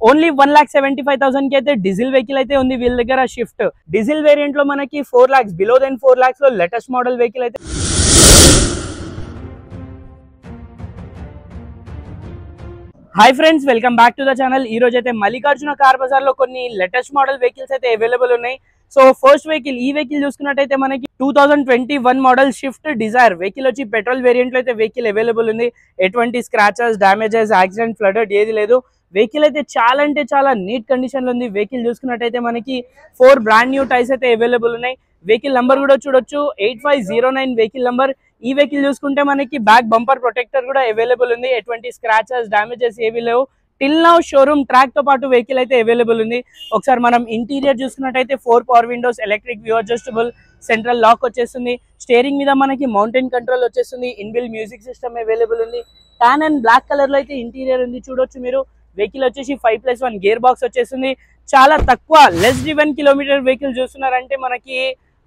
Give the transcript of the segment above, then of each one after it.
Only 1,75,000 కి అయితే diesel vehicle అయితే ఉంది వీళ్ళ దగ్గర షిఫ్ట్. డీజిల్ వేరియంట్ లో మనకి 4 lakhs బిలో దెన్ 4 lakhs లో లేటెస్ట్ మోడల్ వెహికల్ అయితే. Hi friends, welcome back to the channel. ఈ రోజు అయితే మల్లికార్జున కార్ బజార్ లో కొన్ని లేటెస్ట్ మోడల్ వెహికల్స్ అయితే అవైలబుల్ ఉన్నాయి. సో ఫస్ట్ వెహికల్, ఈ వెహికల్ చూసుకున్నట్టయితే మనకి 2021 మోడల్ షిఫ్ట్ డిజైర్ వెహికల్ వచ్చి పెట్రోల్ వేరియంట్ లో అయితే వెహికల్ అవైలబుల్ ఉంది. ఎటువంటి స్క్రాచెస్, డామేజెస్, యాక్సిడెంట్, ఫ్లడెడ్ ఏది లేదు. వెహికల్ అయితే చాలా అంటే చాలా నీట్ కండిషన్ లో ఉంది. వెహికల్ చూసుకున్నట్టయితే మనకి 4 బ్రాండ్ న్యూ టైర్స్ అయితే అవైలబుల్ ఉన్నాయి. వెహికల్ నంబర్ కూడా చూడొచ్చు, 8509 వెహికల్ నంబర్. ఈ వెహికల్ చూసుకుంటే మనకి బ్యాక్ బంపర్ ప్రొటెక్టర్ కూడా అవైలబుల్ ఉంది. ఎటువంటి స్క్రాచెస్, డామేజెస్ ఏవి లేవు. టిల్ నౌ షోరూమ్ ట్రాక్ తో పాటు వెహికల్ అయితే అవైలబుల్ ఉంది. ఒకసారి మనం ఇంటీరియర్ చూసుకున్నట్టయితే 4 power windows, electric view adjustable, central lock వచ్చేస్తుంది. స్టీరింగ్ మీద మనకి మౌంటైన్ కంట్రోల్ వచ్చేస్తుంది. ఇన్బిల్ మ్యూజిక్ సిస్టమ్ అవైలబుల్ ఉంది. టాన్ అండ్ బ్లాక్ కలర్ లో అయితే ఇంటీరియర్ ఉంది, చూడొచ్చు మీరు. వెహికల్ వచ్చేసి 5+1 గేర్ బాక్స్ వచ్చేస్తుంది. చాలా తక్కువ లెస్ డ్రివెన్ కిలోమీటర్ వెహికల్ చూస్తున్నారంటే మనకి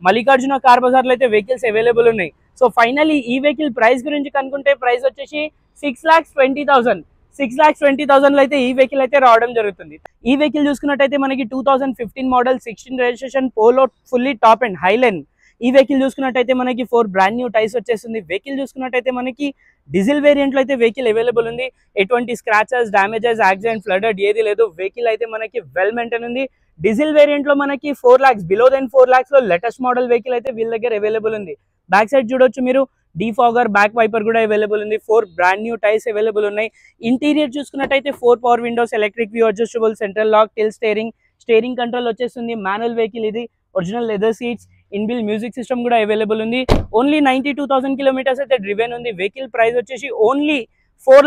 మల్లికార్జున కార్ బజార్ లో అయితే వెహికల్స్ అవైలబుల్ ఉన్నాయి. సో ఫైనల్లీ ఈ వెహికల్ ప్రైస్ గురించి కనుక్కుంటే ప్రైస్ వచ్చేసి 6,20,000 6,20,000 లో అయితే ఈ వెహికల్ అయితే రావడం జరుగుతుంది. ఈ వెహికల్ చూసుకున్నట్టయితే మనకి 2015 model 16 registration polo fully top and highline. ఈ వెహికల్ చూసుకున్నట్టయితే మనకి 4 బ్రాండ్ న్యూ టైర్స్ వచ్చేస్తుంది. వెహికల్ చూసుకున్నట్టయితే మనకి డీజిల్ వేరియంట్ లో అయితే వెహికల్ అవైలబుల్ ఉంది. ఎటువంటి స్క్రాచెస్, డామేజెస్, యాక్సిడెంట్, ఫ్లడెడ్ ఏది లేదు. వెహికల్ అయితే మనకి వెల్ మెయింటైన్ ఉంది. డీజిల్ వేరియంట్ లో మనకి 4 lakhs బిలో దెన్ 4 lakhs లో లేటెస్ట్ మోడల్ వెహికల్ అయితే వీళ్ళ దగ్గర అవైలబుల్ ఉంది. బ్యాక్ సైడ్ చూడొచ్చు మీరు, డీఫాగర్, బ్యాక్ వైపర్ కూడా అవైలబుల్ ఉంది. 4 బ్రాండ్ న్యూ టైర్స్ అవైలబుల్ ఉన్నాయి. ఇంటీరియర్ చూసుకున్నట్టయితే 4 power windows, electric view adjustable, central lock, tilt steering control వచ్చేస్తుంది. మాన్యువల్ వెహికల్ ఇది. Original leather seats, inbuilt music system కూడా అవైలబుల్ ఉంది. ఓన్లీ 92,000 కిలోమీటర్స్ అయితే డ్రివెన్ ఉంది. వెహికల్ ప్రైస్ వచ్చేసి ఓన్లీ 4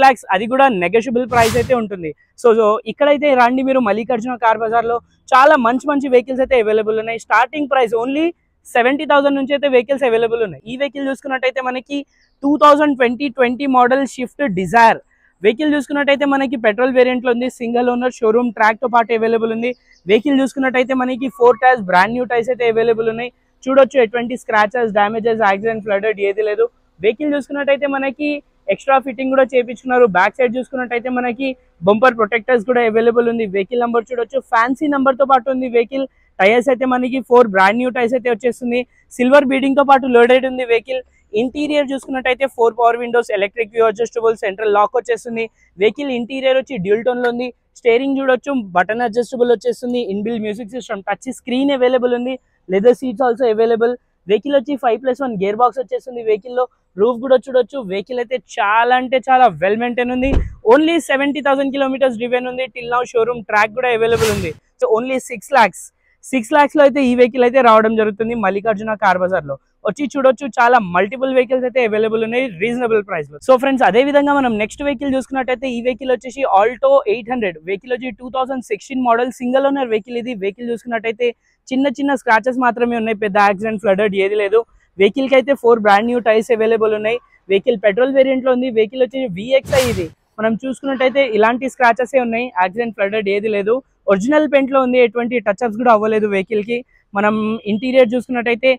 lakhs, అది కూడా నెగోషియబుల్ ప్రైస్ అయితే ఉంటుంది. సో ఇక్కడైతే రండి మీరు, మల్లికార్జున కార్ బజార్ లో చాలా మంచి వెహికల్స్ అయితే అవైలబుల్ ఉన్నాయి. స్టార్టింగ్ ప్రైస్ ఓన్లీ 70,000 నుంచి అయితే వెహికల్స్ అవైలబుల్ ఉన్నాయి. ఈ వెహికల్ చూసుకున్నట్టయితే మనకి 2020 మోడల్ షిఫ్ట్ డిజైర్ వెహికల్ చూసుకున్నట్టయితే మనకి పెట్రోల్ వేరియంట్ లో ఉంది. సింగిల్ ఓనర్, షోరూమ్ ట్రాక్ తో పాటు అవైలబుల్ ఉంది. వెహికల్ చూసుకున్నట్టయితే మనకి 4 టైర్స్ బ్రాండ్ న్యూ టైర్స్ అయితే అవైలబుల్ ఉన్నాయి. చూడొచ్చు, ఎటువంటి స్క్రాచెస్, డామేజెస్, యాక్సిడెంట్, ఫ్లడెడ్ ఏది లేదు. వెహికల్ చూసుకున్నట్టయితే మనకి ఎక్స్ట్రా ఫిట్టింగ్ కూడా చేయించుకున్నారు. బ్యాక్ సైడ్ చూసుకున్నట్టయితే మనకి బంపర్ ప్రొటెక్టర్స్ కూడా అవైలబుల్ ఉంది. వెహికల్ నంబర్ చూడొచ్చు, ఫ్యాన్సీ నంబర్ తో పాటు ఉంది వెహికల్. టైర్స్ అయితే మనకి 4 బ్రాండ్ న్యూ టైర్స్ అయితే వచ్చేస్తుంది. సిల్వర్ బీడింగ్ తో పాటు లోడెడ్ ఉంది వెహికల్. ఇంటీరియర్ చూసుకున్నట్టయితే 4 power windows, electric view adjustable, central lock వచ్చేస్తుంది. వెహికల్ ఇంటీరియర్ వచ్చి డ్యూల్ టోన్ లో ఉంది. స్టీరింగ్ చూడొచ్చు, బటన్ అడ్జస్టబుల్ వచ్చేస్తుంది. Inbuilt music system, touch screen available ఉంది. Leather seats also available. Vehicle వచ్చి 5+1 గేర్ బాక్స్ వచ్చేస్తుంది. వెహికల్ లో రూఫ్ కూడా చూడొచ్చు. వెహికల్ అయితే చాలా అంటే చాలా వెల్ మెయింటైన్ ఉంది. ఓన్లీ 70,000 కిలోమీటర్స్ డ్రివెన్ ఉంది. టిల్ నౌ షోరూమ్ ట్రాక్ కూడా అవైలబుల్ ఉంది. సో ఓన్లీ 6 lakhs లో అయితే ఈ వెహికల్ అయితే రావడం జరుగుతుంది మల్లికార్జున కార్ బజార్ లో. వచ్చి చూడొచ్చు, చాలా మల్టిపుల్ వెహికల్స్ అయితే అవైలబుల్ ఉన్నాయి రీజనబుల్ ప్రైస్ లో. సో ఫ్రెండ్స్, అదే విధంగా మనం నెక్స్ట్ వెహికల్ చూసుకున్నట్టయితే ఈ వెహికల్ వచ్చేసి ఆల్టో 800 వెహికల్ వచ్చి 2016 మోడల్ సింగిల్ ఓనర్ వెహికల్ ఇది. వెహికల్ చూసుకున్నట్టయితే చిన్న స్క్రాచెస్ మాత్రమే ఉన్నాయి. పెద్ద యాక్సిడెంట్, ఫ్లడెడ్ ఏది లేదు. వెహికల్ కి అయితే 4 బ్రాండ్ న్యూ టైర్స్ అవైలబుల్ ఉన్నాయి. వెహికల్ పెట్రోల్ వేరియంట్ లో ఉంది. వెహికల్ వచ్చి VXI ఇది. మనం చూసుకున్నట్టయితే ఇలాంటి స్క్రాచెస్ ఉన్నాయి. యాక్సిడెంట్, ఫ్లడెడ్ ఏది లేదు. ఒరిజినల్ పెయింట్ లో ఉంది. ఎటువంటి టచ్అప్స్ కూడా అవ్వలేదు వెహికల్ కి. మనం ఇంటీరియర్ చూసుకున్నట్టయితే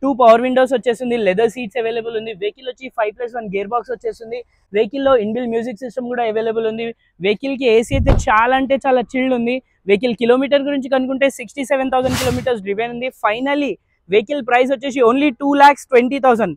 2 పవర్ విండోస్ వచ్చేస్తుంది. లెదర్ సీట్స్ అవైలబుల్ ఉంది. వెహికల్ వచ్చి 5+1 గేర్ బాక్స్ వచ్చేస్తుంది. వెహికల్ లో ఇన్బిల్ మ్యూజిక్ సిస్టమ్ కూడా అవైలబుల్ ఉంది. వెహికల్ కి ఏసీ అయితే చాలా అంటే చాలా చిల్డ్ ఉంది. వెహికల్ కిలోమీటర్ గురించి కనుక్కుంటే 67,000 కిలోమీటర్స్ డ్రివెన్ ఉంది. ఫైనలీ వెహికల్ ప్రైస్ వచ్చేసి ఓన్లీ 2,20,000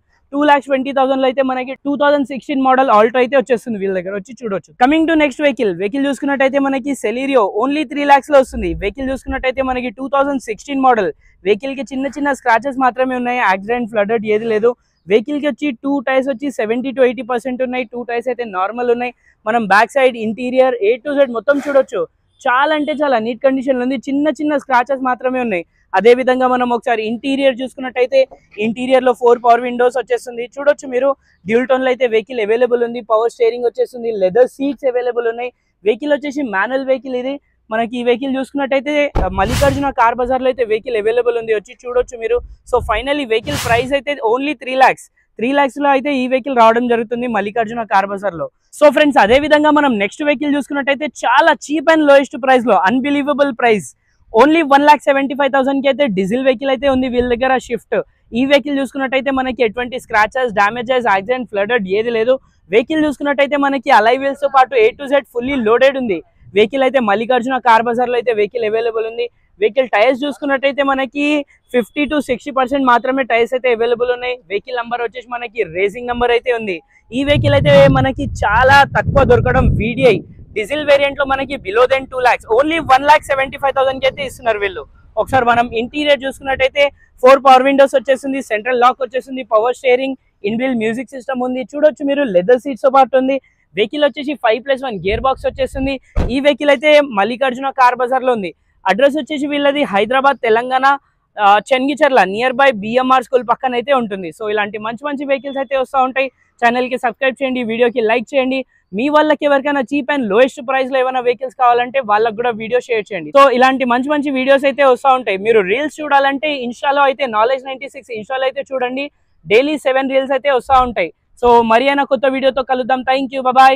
లో అయితే మనకి 2016 మోడల్ ఆల్టో అయితే వచ్చేస్తుంది వీళ్ళ దగ్గర. వచ్చి చూడొచ్చు. కమింగ్ టు నెక్స్ట్ వెహికల్ చూసుకున్నట్టయితే మనకి సెలీరియో ఓన్లీ 3 lakhs లో వస్తుంది. వెహికల్ చూసుకున్నట్టయితే మనకి 2016 మోడల్. వెహికల్ కి చిన్న స్క్రాచెస్ మాత్రమే ఉన్నాయి. యాక్సిడెంట్, ఫ్లడెడ్ ఏది లేదు. వెహికల్ కి వచ్చి 2 టైర్స్ వచ్చి 70 to 80% ఉన్నాయి. 2 టైర్స్ అయితే నార్మల్ ఉన్నాయి. మనం back side, interior A to Z మొత్తం చూడొచ్చు. చాలా అంటే చాలా నీట్ కండిషన్ లో ఉంది. చిన్న స్క్రాచెస్ మాత్రమే ఉన్నాయి. అదే విధంగా మనం ఒకసారి ఇంటీరియర్ చూసుకున్నట్టయితే ఇంటీరియర్ లో 4 పవర్ విండోస్ వచ్చేస్తుంది. చూడొచ్చు మీరు, డ్యూల్ టోన్ లో అయితే వెహికల్ అవైలబుల్ ఉంది. పవర్ స్టీరింగ్ వచ్చేస్తుంది. లెదర్ సీట్స్ అవైలబుల్ ఉన్నాయి. వెహికల్ వచ్చేసి మాన్యువల్ వెహికల్ ఇది. మనకి ఈ వెహికల్ చూసుకున్నట్టయితే మల్లికార్జున కార్ బజార్ లో అయితే వెహికల్ అవైలబుల్ ఉంది. వచ్చి చూడొచ్చు మీరు. సో ఫైనల్లీ వెహికల్ ప్రైస్ అయితే ఓన్లీ 3 lakhs లో అయితే ఈ వెహికల్ రావడం జరుగుతుంది మల్లికార్జున కార్ బజార్ లో. సో ఫ్రెండ్స్, అదే విధంగా మనం నెక్స్ట్ వెహికల్ చూసుకున్నట్టయితే చాలా చీప్ అండ్ లోయెస్ట్ ప్రైస్ లో, అన్బిలీవబుల్ ప్రైస్, ఓన్లీ 1,75,000 కి అయితే డీజిల్ వెహికల్ అయితే ఉంది వీళ్ళ దగ్గర షిఫ్ట్. ఈ వెహికల్ చూసుకున్నట్టయితే మనకి ఎటువంటి స్క్రాచెస్, డామేజెస్, యాక్సిడెంట్, ఫ్లడెడ్ ఏది లేదు. వెహికల్ చూసుకున్నట్టయితే మనకి అలై వీల్స్ తో పాటు A to Z fully loaded ఉంది. వెహికల్ అయితే మల్లికార్జున కార్ బజార్ లో అయితే వెహికల్ అవైలబుల్ ఉంది. వెహికల్ టైర్స్ చూసుకున్నట్టయితే మనకి 50 to 60% మాత్రమే టైర్స్ అయితే అవైలబుల్ ఉన్నాయి. వెహికల్ నంబర్ వచ్చేసి మనకి రేసింగ్ నంబర్ అయితే ఉంది. ఈ వెహికల్ అయితే మనకి చాలా తక్కువ దొరకడం. VDI డీజిల్ వేరియంట్ లో మనకి బిలో దెన్ 2 lakhs, ఓన్లీ 1,75,000 కి అయితే ఇస్తున్నారు వీళ్ళు. ఒకసారి మనం ఇంటీరియర్ చూసుకున్నట్టయితే 4 పవర్ విండోస్ వచ్చేసింది, సెంట్రల్ లాక్ వచ్చేసింది, power steering, inbuilt music system ఉంది. చూడొచ్చు మీరు లెదర్ సీట్స్ తో పాటు ఉంది. వెహికల్ వచ్చేసి 5+1 గేర్ బాక్స్ వచ్చేస్తుంది. ఈ వెహికల్ అయితే మల్లికార్జున కార్ బజార్ లో ఉంది. అడ్రస్ వచ్చేసి వీళ్ళది Hyderabad Telangana, Chengicherla near by BMR school పక్కన అయితే ఉంటుంది. సో ఇలాంటి మంచి మంచి వెహికల్స్ అయితే వస్తూ ఉంటాయి. ఛానల్ కి సబ్స్క్రైబ్ చేయండి, వీడియోకి లైక్ చేయండి. మీ వాళ్ళకి ఎవరికైనా చీప్ అండ్ లోయెస్ట్ ప్రైస్ లో ఏమైనా వెహికల్స్ కావాలంటే వాళ్ళకి కూడా వీడియో షేర్ చేయండి. సో ఇలాంటి మంచి మంచి వీడియోస్ అయితే వస్తూ ఉంటాయి. మీరు రీల్స్ చూడాలంటే ఇన్స్టాలో అయితే Knowledge96 ఇన్స్టాలో అయితే చూడండి. డైలీ 7 రీల్స్ అయితే వస్తూ ఉంటాయి. సో మరి అయినా కొత్త వీడియోతో కలుద్దాం. Thank you, bye.